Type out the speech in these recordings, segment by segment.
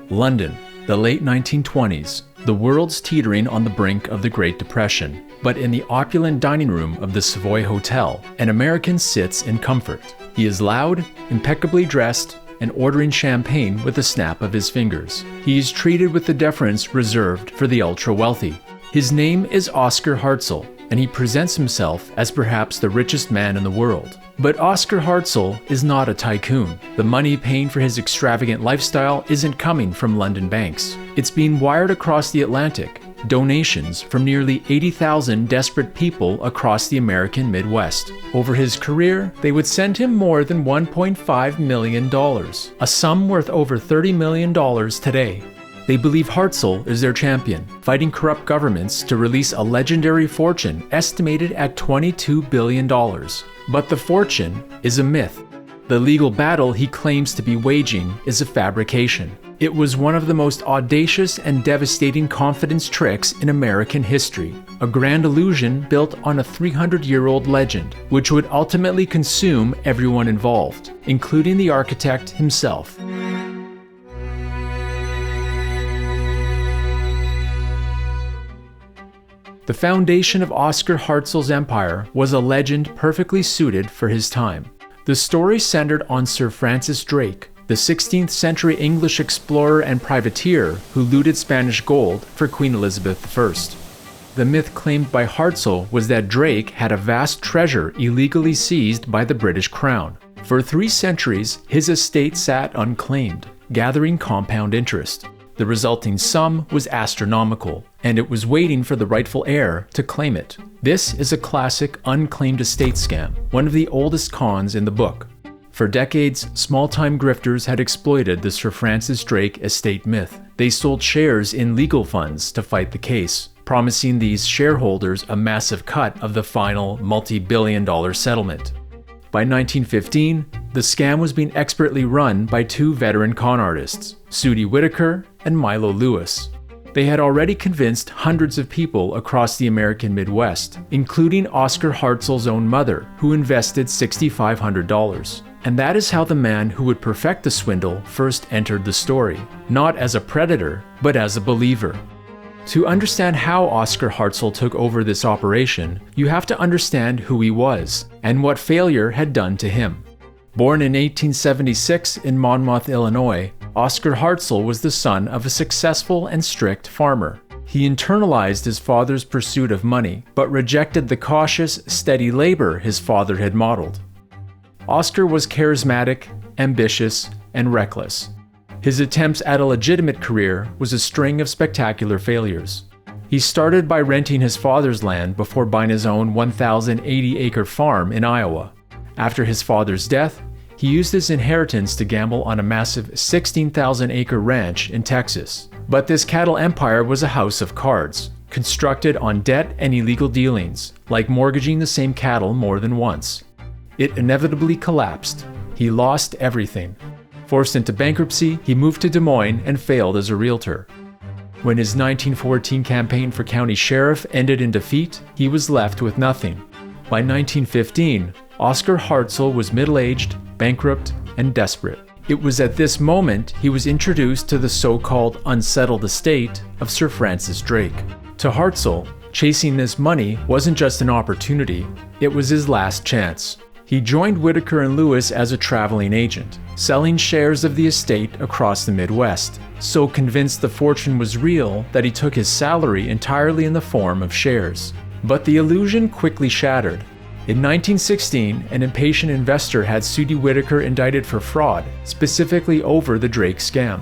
London, the late 1920s. The world's teetering on the brink of the Great Depression. But in the opulent dining room of the Savoy Hotel, an American sits in comfort. He is loud, impeccably dressed, and ordering champagne with a snap of his fingers. He is treated with the deference reserved for the ultra-wealthy. His name is Oscar Hartzell, and he presents himself as perhaps the richest man in the world. But Oscar Hartzell is not a tycoon. The money paying for his extravagant lifestyle isn't coming from London banks. It's being wired across the Atlantic. Donations from nearly 80,000 desperate people across the American Midwest. Over his career, they would send him more than $1.5 million, a sum worth over $30 million today. They believe Hartzell is their champion, fighting corrupt governments to release a legendary fortune estimated at $22 billion. But the fortune is a myth. The legal battle he claims to be waging is a fabrication. It was one of the most audacious and devastating confidence tricks in American history, a grand illusion built on a 300-year-old legend, which would ultimately consume everyone involved, including the architect himself. The foundation of Oscar Hartzell's empire was a legend perfectly suited for his time. The story centered on Sir Francis Drake, the 16th century English explorer and privateer who looted Spanish gold for Queen Elizabeth I. The myth claimed by Hartzell was that Drake had a vast treasure illegally seized by the British Crown. For 3 centuries, his estate sat unclaimed, gathering compound interest. The resulting sum was astronomical, and it was waiting for the rightful heir to claim it. This is a classic unclaimed estate scam, one of the oldest cons in the book. For decades, small-time grifters had exploited the Sir Francis Drake estate myth. They sold shares in legal funds to fight the case, promising these shareholders a massive cut of the final multi-billion-dollar settlement. By 1915, the scam was being expertly run by 2 veteran con artists, Sudie Whittaker and Milo Lewis. They had already convinced hundreds of people across the American Midwest, including Oscar Hartzell's own mother, who invested $6,500. And that is how the man who would perfect the swindle first entered the story, not as a predator, but as a believer. To understand how Oscar Hartzell took over this operation, you have to understand who he was, and what failure had done to him. Born in 1876 in Monmouth, Illinois, Oscar Hartzell was the son of a successful and strict farmer. He internalized his father's pursuit of money, but rejected the cautious, steady labor his father had modeled. Oscar was charismatic, ambitious, and reckless. His attempts at a legitimate career was a string of spectacular failures. He started by renting his father's land before buying his own 1,080-acre farm in Iowa. After his father's death, he used his inheritance to gamble on a massive 16,000-acre ranch in Texas. But this cattle empire was a house of cards, constructed on debt and illegal dealings, like mortgaging the same cattle more than once. It inevitably collapsed. He lost everything. Forced into bankruptcy, he moved to Des Moines and failed as a realtor. When his 1914 campaign for county sheriff ended in defeat, he was left with nothing. By 1915, Oscar Hartzell was middle-aged, bankrupt, and desperate. It was at this moment he was introduced to the so-called unsettled estate of Sir Francis Drake. To Hartzell, chasing this money wasn't just an opportunity, it was his last chance. He joined Whittaker and Lewis as a traveling agent, selling shares of the estate across the Midwest, so convinced the fortune was real that he took his salary entirely in the form of shares. But the illusion quickly shattered. In 1916, an impatient investor had Sudie Whittaker indicted for fraud, specifically over the Drake scam.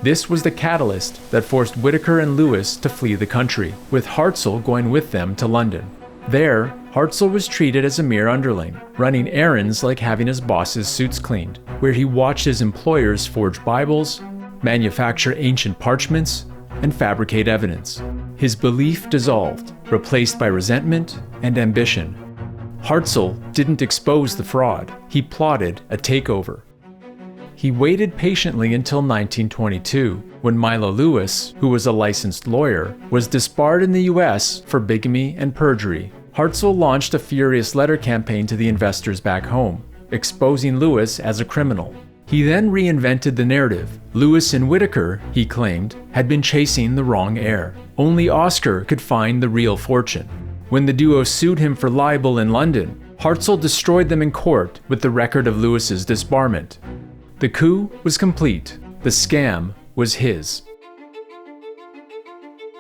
This was the catalyst that forced Whittaker and Lewis to flee the country, with Hartzell going with them to London. There, Hartzell was treated as a mere underling, running errands like having his boss's suits cleaned, where he watched his employers forge Bibles, manufacture ancient parchments, and fabricate evidence. His belief dissolved, replaced by resentment and ambition. Hartzell didn't expose the fraud, he plotted a takeover. He waited patiently until 1922, when Milo Lewis, who was a licensed lawyer, was disbarred in the US for bigamy and perjury. Hartzell launched a furious letter campaign to the investors back home, exposing Lewis as a criminal. He then reinvented the narrative. Lewis and Whitaker, he claimed, had been chasing the wrong heir. Only Oscar could find the real fortune. When the duo sued him for libel in London, Hartzell destroyed them in court with the record of Lewis's disbarment. The coup was complete. The scam was his.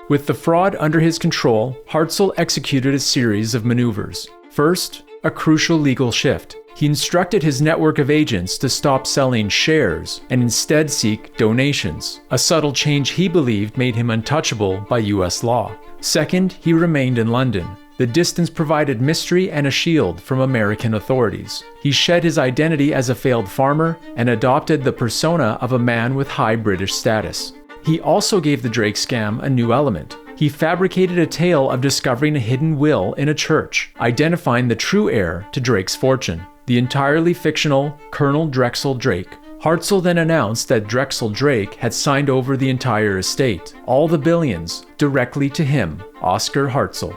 With the fraud under his control, Hartzell executed a series of maneuvers. First, a crucial legal shift. He instructed his network of agents to stop selling shares and instead seek donations, a subtle change he believed made him untouchable by US law. Second, he remained in London. The distance provided mystery and a shield from American authorities. He shed his identity as a failed farmer and adopted the persona of a man with high British status. He also gave the Drake scam a new element. He fabricated a tale of discovering a hidden will in a church, identifying the true heir to Drake's fortune, the entirely fictional Colonel Drexel Drake. Hartzell then announced that Drexel Drake had signed over the entire estate, all the billions, directly to him, Oscar Hartzell.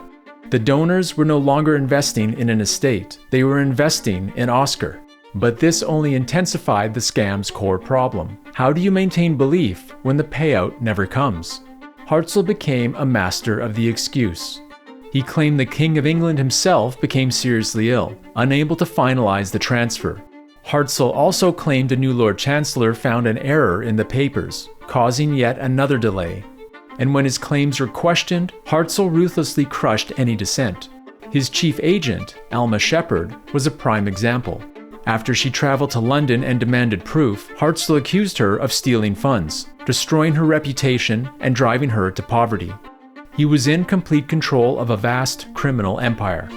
The donors were no longer investing in an estate, they were investing in Oscar. But this only intensified the scam's core problem. How do you maintain belief when the payout never comes? Hartzell became a master of the excuse. He claimed the King of England himself became seriously ill, unable to finalize the transfer. Hartzell also claimed a new Lord Chancellor found an error in the papers, causing yet another delay. And when his claims were questioned, Hartzell ruthlessly crushed any dissent. His chief agent, Alma Shepherd, was a prime example. After she traveled to London and demanded proof, Hartzell accused her of stealing funds, destroying her reputation, and driving her to poverty. He was in complete control of a vast criminal empire.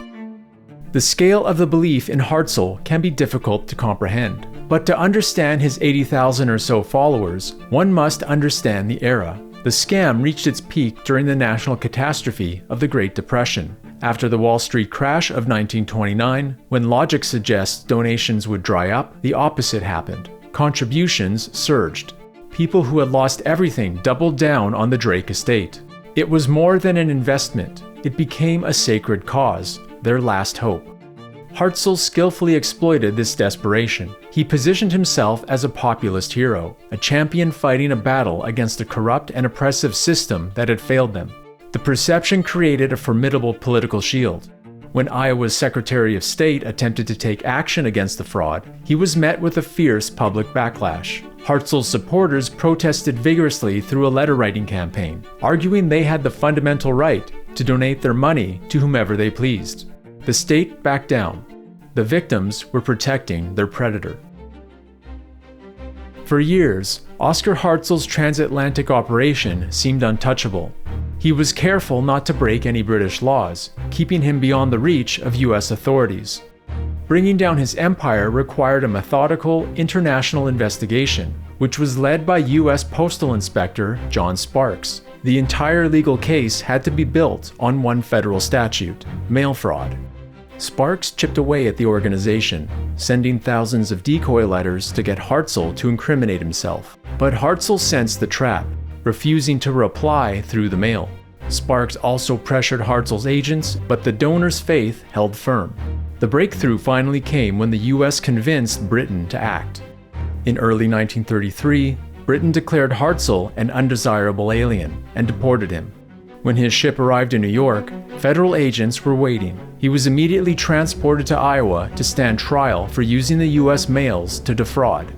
The scale of the belief in Hartzell can be difficult to comprehend, but to understand his 80,000 or so followers, one must understand the era. The scam reached its peak during the national catastrophe of the Great Depression. After the Wall Street crash of 1929, when logic suggests donations would dry up, the opposite happened. Contributions surged. People who had lost everything doubled down on the Drake estate. It was more than an investment. It became a sacred cause, their last hope. Hartzell skillfully exploited this desperation. He positioned himself as a populist hero, a champion fighting a battle against a corrupt and oppressive system that had failed them. The perception created a formidable political shield. When Iowa's Secretary of State attempted to take action against the fraud, he was met with a fierce public backlash. Hartzell's supporters protested vigorously through a letter-writing campaign, arguing they had the fundamental right to donate their money to whomever they pleased. The state backed down. The victims were protecting their predator. For years, Oscar Hartzell's transatlantic operation seemed untouchable. He was careful not to break any British laws, keeping him beyond the reach of US authorities. Bringing down his empire required a methodical international investigation, which was led by US Postal Inspector John Sparks. The entire legal case had to be built on one federal statute: mail fraud. Sparks chipped away at the organization, sending thousands of decoy letters to get Hartzell to incriminate himself. But Hartzell sensed the trap, refusing to reply through the mail. Sparks also pressured Hartzell's agents, but the donor's faith held firm. The breakthrough finally came when the US convinced Britain to act. In early 1933, Britain declared Hartzell an undesirable alien and deported him. When his ship arrived in New York, federal agents were waiting. He was immediately transported to Iowa to stand trial for using the US mails to defraud.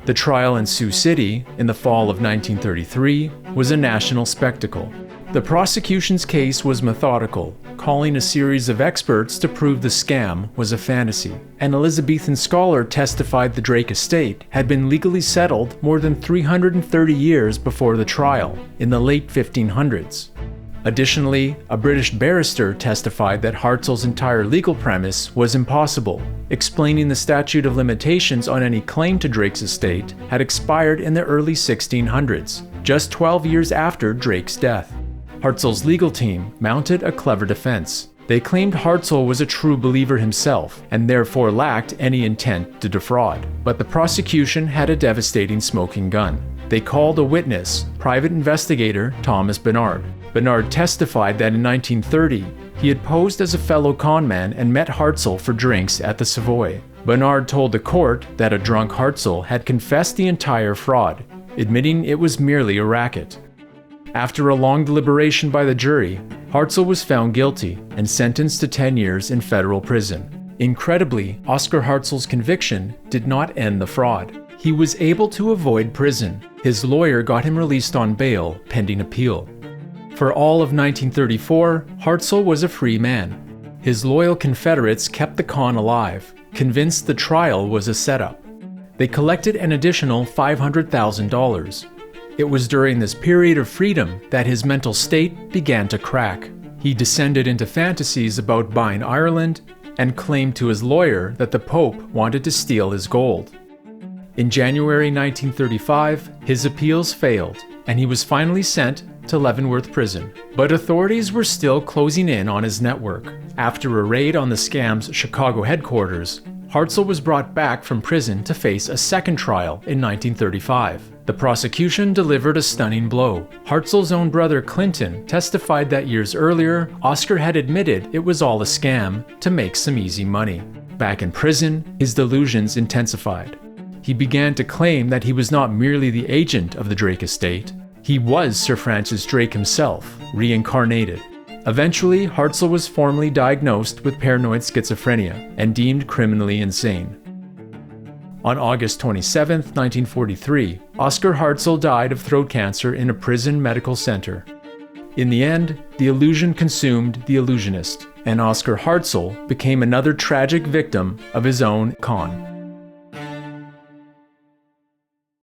The trial in Sioux City, in the fall of 1933, was a national spectacle. The prosecution's case was methodical, calling a series of experts to prove the scam was a fantasy. An Elizabethan scholar testified the Drake estate had been legally settled more than 330 years before the trial, in the late 1500s. Additionally, a British barrister testified that Hartzell's entire legal premise was impossible, explaining the statute of limitations on any claim to Drake's estate had expired in the early 1600s, just 12 years after Drake's death. Hartzell's legal team mounted a clever defense. They claimed Hartzell was a true believer himself and therefore lacked any intent to defraud. But the prosecution had a devastating smoking gun. They called a witness, private investigator Thomas Bernard. Bernard testified that in 1930, he had posed as a fellow conman and met Hartzell for drinks at the Savoy. Bernard told the court that a drunk Hartzell had confessed the entire fraud, admitting it was merely a racket. After a long deliberation by the jury, Hartzell was found guilty and sentenced to 10 years in federal prison. Incredibly, Oscar Hartzell's conviction did not end the fraud. He was able to avoid prison. His lawyer got him released on bail pending appeal. For all of 1934, Hartzell was a free man. His loyal Confederates kept the con alive, convinced the trial was a setup. They collected an additional $500,000. It was during this period of freedom that his mental state began to crack. He descended into fantasies about buying Ireland and claimed to his lawyer that the Pope wanted to steal his gold. In January 1935, his appeals failed, and he was finally sent to Leavenworth Prison. But authorities were still closing in on his network. After a raid on the scam's Chicago headquarters, Hartzell was brought back from prison to face a second trial in 1935. The prosecution delivered a stunning blow. Hartzell's own brother Clinton testified that years earlier, Oscar had admitted it was all a scam to make some easy money. Back in prison, his delusions intensified. He began to claim that he was not merely the agent of the Drake estate. He was Sir Francis Drake himself, reincarnated. Eventually, Hartzell was formally diagnosed with paranoid schizophrenia and deemed criminally insane. On August 27, 1943, Oscar Hartzell died of throat cancer in a prison medical center. In the end, the illusion consumed the illusionist, and Oscar Hartzell became another tragic victim of his own con.